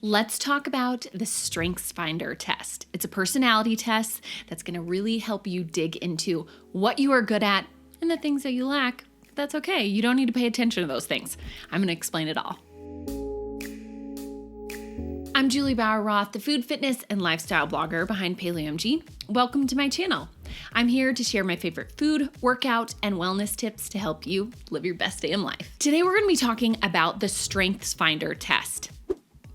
Let's talk about the StrengthsFinder test. It's a personality test that's going to really help you dig into what you are good at and the things that you lack. That's okay. You don't need to pay attention to those things. I'm going to explain it all. I'm Juli Bauer Roth, the food, fitness, and lifestyle blogger behind PaleoMG. Welcome to my channel. I'm here to share my favorite food, workout, and wellness tips to help you live your best day in life. Today, we're going to be talking about the StrengthsFinder test.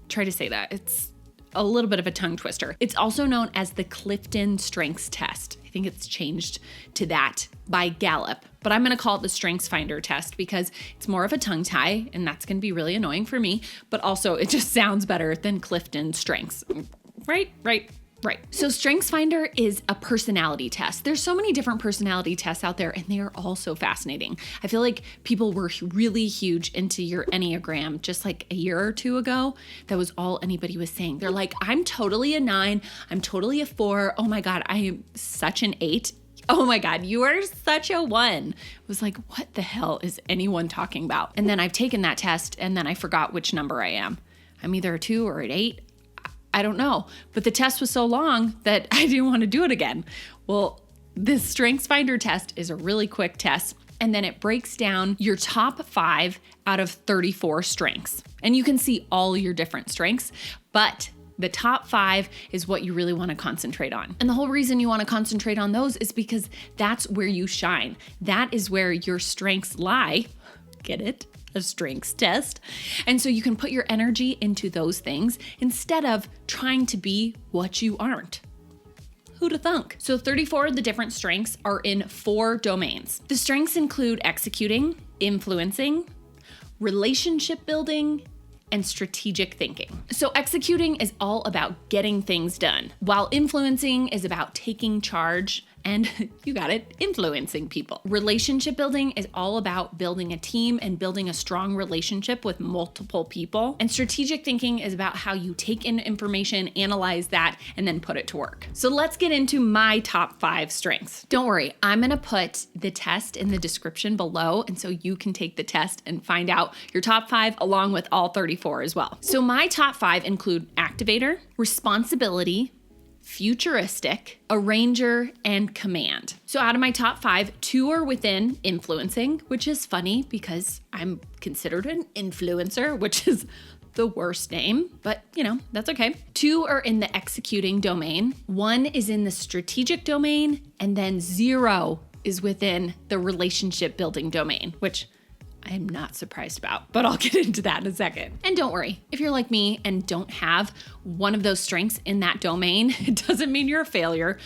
Try to say that. It's a little bit of a tongue twister. It's also known as the CliftonStrengths test. I think it's changed to that by Gallup, but I'm going to call it the StrengthsFinder test because it's more of a tongue tie, and that's going to be really annoying for me, but also it just sounds better than CliftonStrengths. Right. So StrengthsFinder is a personality test. There's so many different personality tests out there, and they are all so fascinating. I feel like people were really huge into your Enneagram just like a year or two ago. That was all anybody was saying. They're like, I'm totally a 9. I'm totally a 4. Oh my God, I am such an 8. Oh my God, you are such a 1. I was like, what the hell is anyone talking about? And then I've taken that test, and then I forgot which number I am. I'm either a 2 or an 8. I don't know, but the test was so long that I didn't want to do it again. Well, this StrengthsFinder test is a really quick test, and then it breaks down your top 5 out of 34 strengths. And you can see all your different strengths, but the top 5 is what you really want to concentrate on. And the whole reason you want to concentrate on those is because that's where you shine. That is where your strengths lie. Get it? A strengths test. And so you can put your energy into those things instead of trying to be what you aren't. Who'da thunk? So 34 of the different strengths are in 4 domains. The strengths include executing, influencing, relationship building, and strategic thinking. So executing is all about getting things done, while influencing is about taking charge and, you got it, influencing people. Relationship building is all about building a team and building a strong relationship with multiple people. And strategic thinking is about how you take in information, analyze that, and then put it to work. So let's get into my top 5 strengths. Don't worry, I'm gonna put the test in the description below, and so you can take the test and find out your top 5 along with all 34 as well. So my top 5 include Activator, Responsibility, Futuristic, Arranger, and Command. So out of my top 5, 2 are within influencing, which is funny because I'm considered an influencer, which is the worst name, but that's okay. 2 are in the executing domain, 1 is in the strategic domain, and then 0 is within the relationship building domain, which I'm not surprised about, but I'll get into that in a second. And don't worry, if you're like me and don't have one of those strengths in that domain, it doesn't mean you're a failure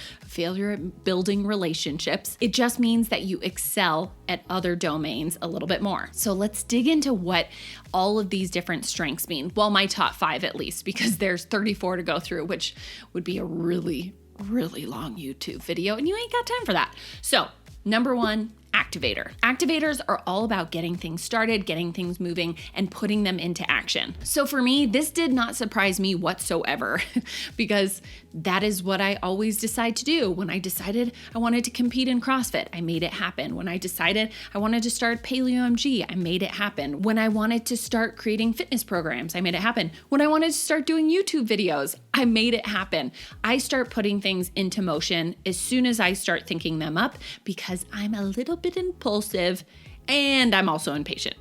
at building relationships. It just means that you excel at other domains a little bit more. So let's dig into what all of these different strengths mean. Well, my top 5 at least, because there's 34 to go through, which would be a really long YouTube video, and you ain't got time for that. So number 1, Activator. Activators are all about getting things started, getting things moving, and putting them into action. So for me, this did not surprise me whatsoever because that is what I always decide to do. When I decided I wanted to compete in CrossFit, I made it happen. When I decided I wanted to start PaleoMG, I made it happen. When I wanted to start creating fitness programs, I made it happen. When I wanted to start doing YouTube videos, I made it happen. I start putting things into motion as soon as I start thinking them up because I'm a little bit impulsive and I'm also impatient.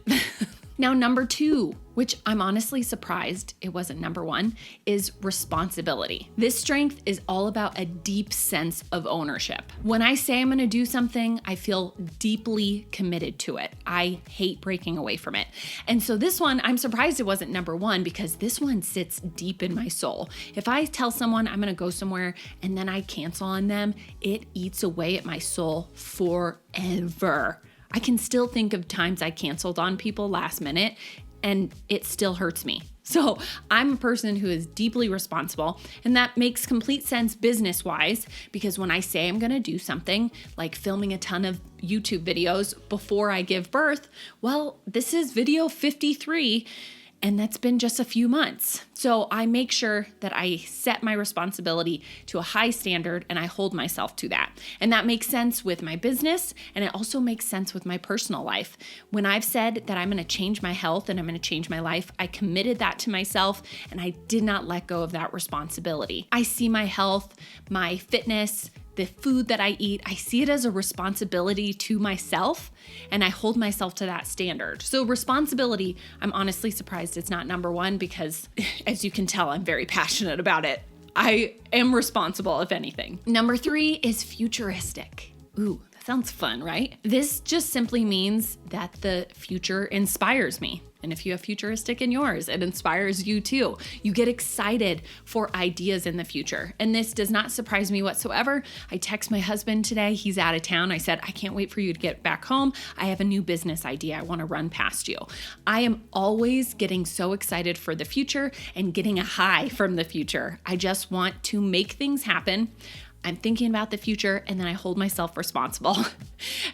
Now, number 2, which I'm honestly surprised it wasn't number 1, is responsibility. This strength is all about a deep sense of ownership. When I say I'm gonna do something, I feel deeply committed to it. I hate breaking away from it. And so this one, I'm surprised it wasn't number 1 because this one sits deep in my soul. If I tell someone I'm gonna go somewhere and then I cancel on them, it eats away at my soul forever. I can still think of times I canceled on people last minute and it still hurts me. So I'm a person who is deeply responsible, and that makes complete sense business-wise because when I say I'm gonna do something like filming a ton of YouTube videos before I give birth, well, this is video 53 And that's been just a few months. So I make sure that I set my responsibility to a high standard and I hold myself to that. And that makes sense with my business, and it also makes sense with my personal life. When I've said that I'm going to change my health and I'm going to change my life, I committed that to myself and I did not let go of that responsibility. I see my health, my fitness, the food that I eat, I see it as a responsibility to myself, and I hold myself to that standard. So responsibility, I'm honestly surprised it's not number one because, as you can tell, I'm very passionate about it. I am responsible, if anything. Number 3 is futuristic. Ooh, that sounds fun, right? This just simply means that the future inspires me. And if you have futuristic in yours, it inspires you too. You get excited for ideas in the future. And this does not surprise me whatsoever. I text my husband today. He's out of town. I said, I can't wait for you to get back home. I have a new business idea I want to run past you. I am always getting so excited for the future and getting a high from the future. I just want to make things happen. I'm thinking about the future and then I hold myself responsible.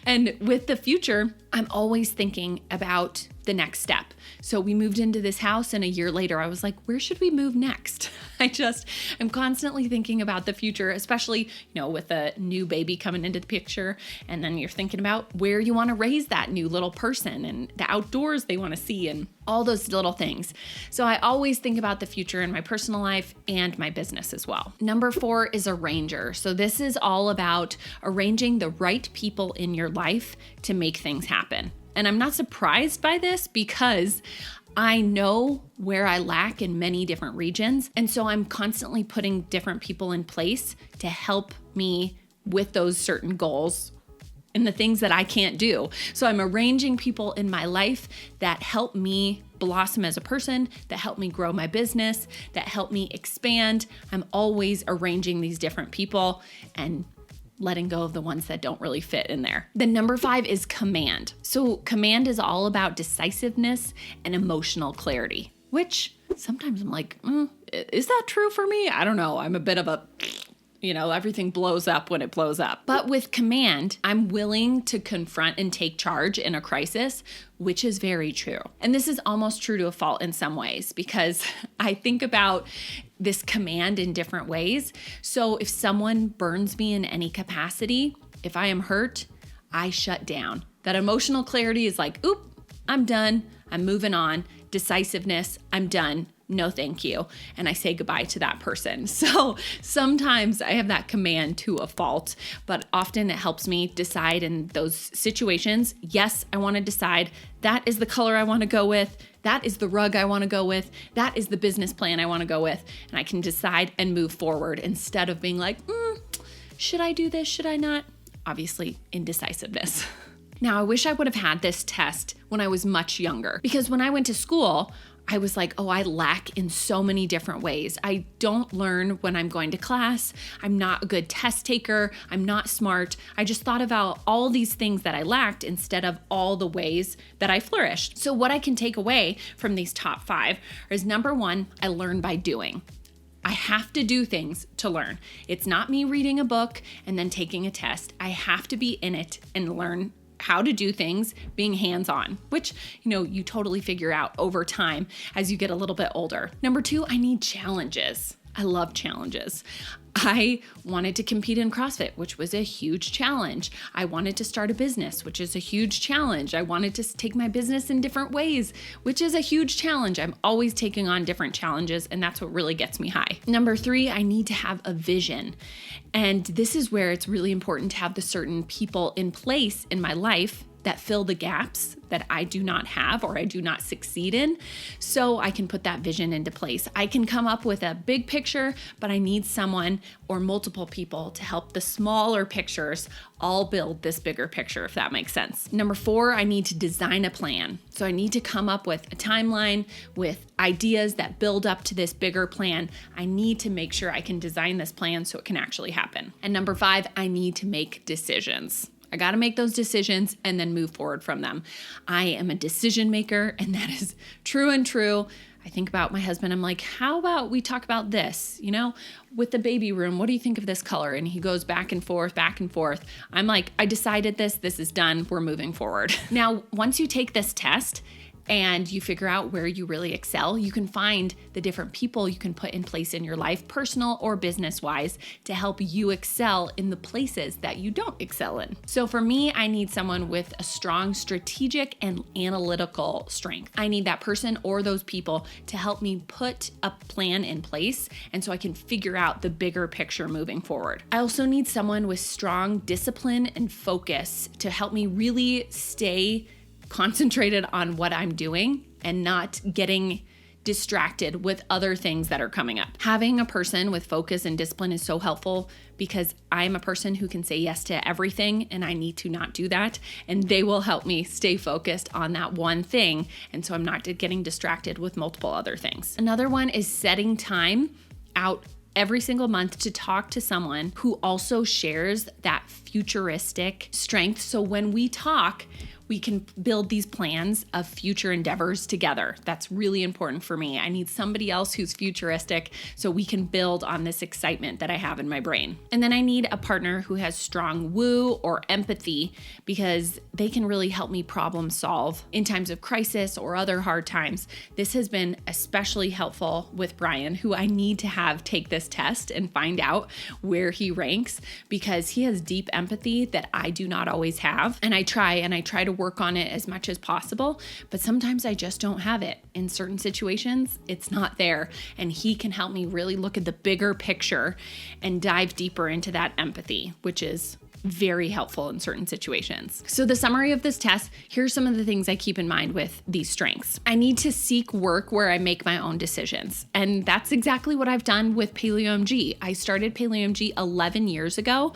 And with the future, I'm always thinking about the next step. So we moved into this house and a year later, I was like, where should we move next? I'm constantly thinking about the future, especially, with a new baby coming into the picture. And then you're thinking about where you want to raise that new little person and the outdoors they want to see and all those little things. So I always think about the future in my personal life and my business as well. Number 4 is arranger. So this is all about arranging the right people in your life to make things happen. And I'm not surprised by this because I know where I lack in many different regions. And so I'm constantly putting different people in place to help me with those certain goals and the things that I can't do. So I'm arranging people in my life that help me blossom as a person, that help me grow my business, that help me expand. I'm always arranging these different people and letting go of the ones that don't really fit in there. Then number 5 is command. So command is all about decisiveness and emotional clarity, which sometimes I'm like, is that true for me? I don't know. I'm a bit of a, everything blows up when it blows up. But with command, I'm willing to confront and take charge in a crisis, which is very true. And this is almost true to a fault in some ways because I think about this command in different ways. So if someone burns me in any capacity, if I am hurt, I shut down. That emotional clarity is like, oop, I'm done. I'm moving on. Decisiveness, I'm done. No, thank you. And I say goodbye to that person. So sometimes I have that command to a fault, but often it helps me decide in those situations. Yes, I want to decide that is the color I want to go with. That is the rug I want to go with. That is the business plan I want to go with. And I can decide and move forward instead of being like, should I do this? Should I not? Obviously, indecisiveness. Now, I wish I would have had this test when I was much younger because when I went to school, I was like, I lack in so many different ways. I don't learn when I'm going to class. I'm not a good test taker. I'm not smart. I just thought about all these things that I lacked instead of all the ways that I flourished. So what I can take away from these top 5 is number 1, I learn by doing. I have to do things to learn. It's not me reading a book and then taking a test. I have to be in it and learn how to do things, being hands-on, which, you totally figure out over time as you get a little bit older. Number 2, I need challenges. I love challenges. I wanted to compete in CrossFit, which was a huge challenge. I wanted to start a business, which is a huge challenge. I wanted to take my business in different ways, which is a huge challenge. I'm always taking on different challenges, and that's what really gets me high. Number 3, I need to have a vision. And this is where it's really important to have the certain people in place in my life that fill the gaps that I do not have or I do not succeed in, so I can put that vision into place. I can come up with a big picture, but I need someone or multiple people to help the smaller pictures all build this bigger picture, if that makes sense. Number 4, I need to design a plan. So I need to come up with a timeline with ideas that build up to this bigger plan. I need to make sure I can design this plan so it can actually happen. And number 5, I need to make decisions. I got to make those decisions and then move forward from them. I am a decision maker, and that is true and true. I think about my husband. I'm like, how about we talk about this? With the baby room, what do you think of this color? And he goes back and forth, back and forth. I'm like, I decided this is done. We're moving forward. Now, once you take this test, and you figure out where you really excel, you can find the different people you can put in place in your life, personal or business-wise, to help you excel in the places that you don't excel in. So for me, I need someone with a strong strategic and analytical strength. I need that person or those people to help me put a plan in place, and so I can figure out the bigger picture moving forward. I also need someone with strong discipline and focus to help me really stay concentrated on what I'm doing and not getting distracted with other things that are coming up. Having a person with focus and discipline is so helpful because I'm a person who can say yes to everything, and I need to not do that. And they will help me stay focused on that one thing. And so I'm not getting distracted with multiple other things. Another one is setting time out every single month to talk to someone who also shares that futuristic strength. So when we talk, we can build these plans of future endeavors together. That's really important for me. I need somebody else who's futuristic so we can build on this excitement that I have in my brain. And then I need a partner who has strong woo or empathy because they can really help me problem solve in times of crisis or other hard times. This has been especially helpful with Brian, who I need to have take this test and find out where he ranks because he has deep empathy that I do not always have. And I try to work on it as much as possible, but sometimes I just don't have it. In certain situations, it's not there, and he can help me really look at the bigger picture and dive deeper into that empathy, which is very helpful in certain situations. So the summary of this test, here's some of the things I keep in mind with these strengths. I need to seek work where I make my own decisions. And that's exactly what I've done with PaleoMG. I started PaleoMG 11 years ago,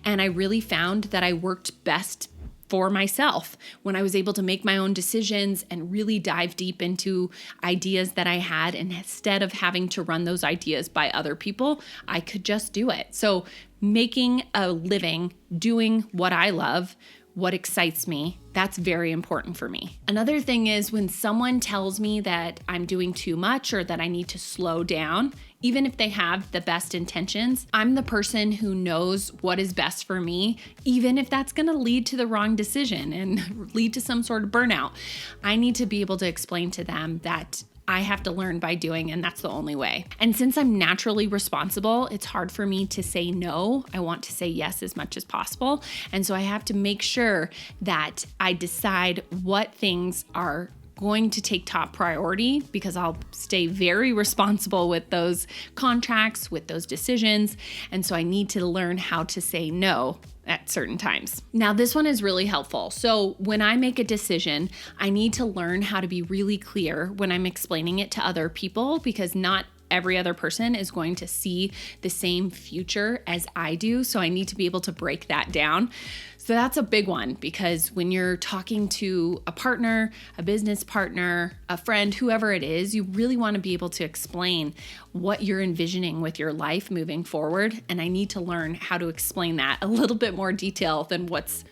and I really found that I worked best for myself when I was able to make my own decisions and really dive deep into ideas that I had. And instead of having to run those ideas by other people, I could just do it. So making a living, doing what I love, what excites me, that's very important for me. Another thing is when someone tells me that I'm doing too much or that I need to slow down, even if they have the best intentions, I'm the person who knows what is best for me, even if that's gonna lead to the wrong decision and lead to some sort of burnout. I need to be able to explain to them that I have to learn by doing, and that's the only way. And since I'm naturally responsible, it's hard for me to say no. I want to say yes as much as possible. And so I have to make sure that I decide what things are going to take top priority because I'll stay very responsible with those contracts, with those decisions. And so I need to learn how to say no at certain times. Now, this one is really helpful. So when I make a decision, I need to learn how to be really clear when I'm explaining it to other people because not every other person is going to see the same future as I do. So I need to be able to break that down. So that's a big one because when you're talking to a partner, a business partner, a friend, whoever it is, you really want to be able to explain what you're envisioning with your life moving forward. And I need to learn how to explain that a little bit more detail than what's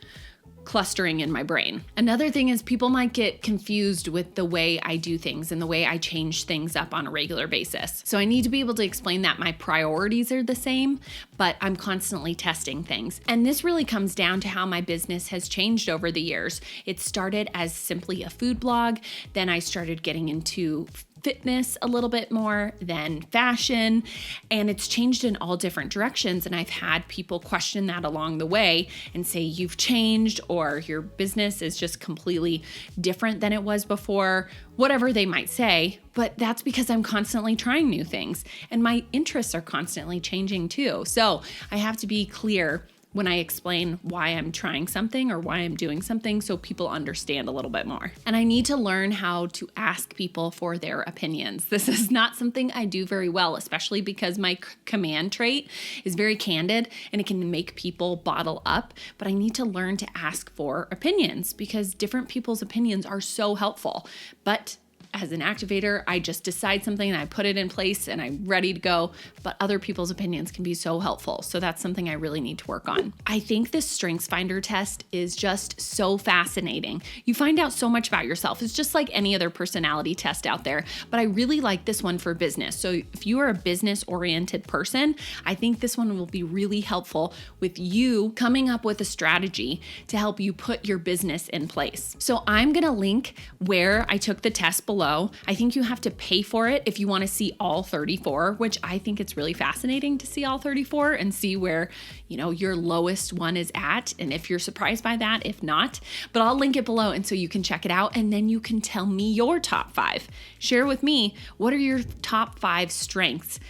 clustering in my brain. Another thing is people might get confused with the way I do things and the way I change things up on a regular basis. So I need to be able to explain that my priorities are the same, but I'm constantly testing things. And this really comes down to how my business has changed over the years. It started as simply a food blog. Then I started getting into fitness a little bit more than fashion, and it's changed in all different directions. And I've had people question that along the way and say you've changed or your business is just completely different than it was before, whatever they might say. But that's because I'm constantly trying new things and my interests are constantly changing too. So I have to be clear when I explain why I'm trying something or why I'm doing something so people understand a little bit more. And I need to learn how to ask people for their opinions. This is not something I do very well, especially because my command trait is very candid and it can make people bottle up. But I need to learn to ask for opinions because different people's opinions are so helpful. But as an activator, I just decide something and I put it in place and I'm ready to go. But other people's opinions can be so helpful. So that's something I really need to work on. I think this StrengthsFinder test is just so fascinating. You find out so much about yourself. It's just like any other personality test out there, but I really like this one for business. So if you are a business-oriented person, I think this one will be really helpful with you coming up with a strategy to help you put your business in place. So I'm gonna link where I took the test below. I think you have to pay for it if you wanna see all 34, which I think it's really fascinating to see all 34 and see where, your lowest one is at. And if you're surprised by that, if not, but I'll link it below. And so you can check it out and then you can tell me your top 5. Share with me, what are your top 5 strengths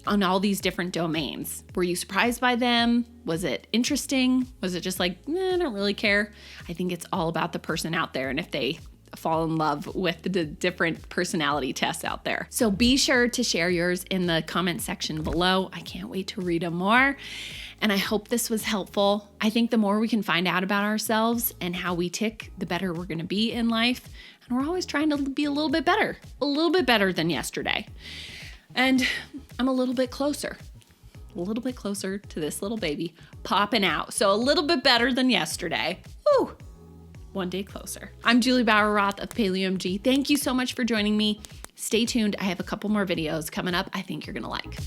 on all these different domains? Were you surprised by them? Was it interesting? Was it just like, I don't really care? I think it's all about the person out there and if they fall in love with the different personality tests out there. So be sure to share yours in the comment section below. I can't wait to read them more. And I hope this was helpful. I think the more we can find out about ourselves and how we tick, the better we're gonna be in life. And we're always trying to be a little bit better than yesterday. And I'm a little bit closer to this little baby popping out. So a little bit better than yesterday. Woo! One day closer. I'm Juli Bauer Roth of PaleoMG. Thank you so much for joining me. Stay tuned. I have a couple more videos coming up I think you're gonna like.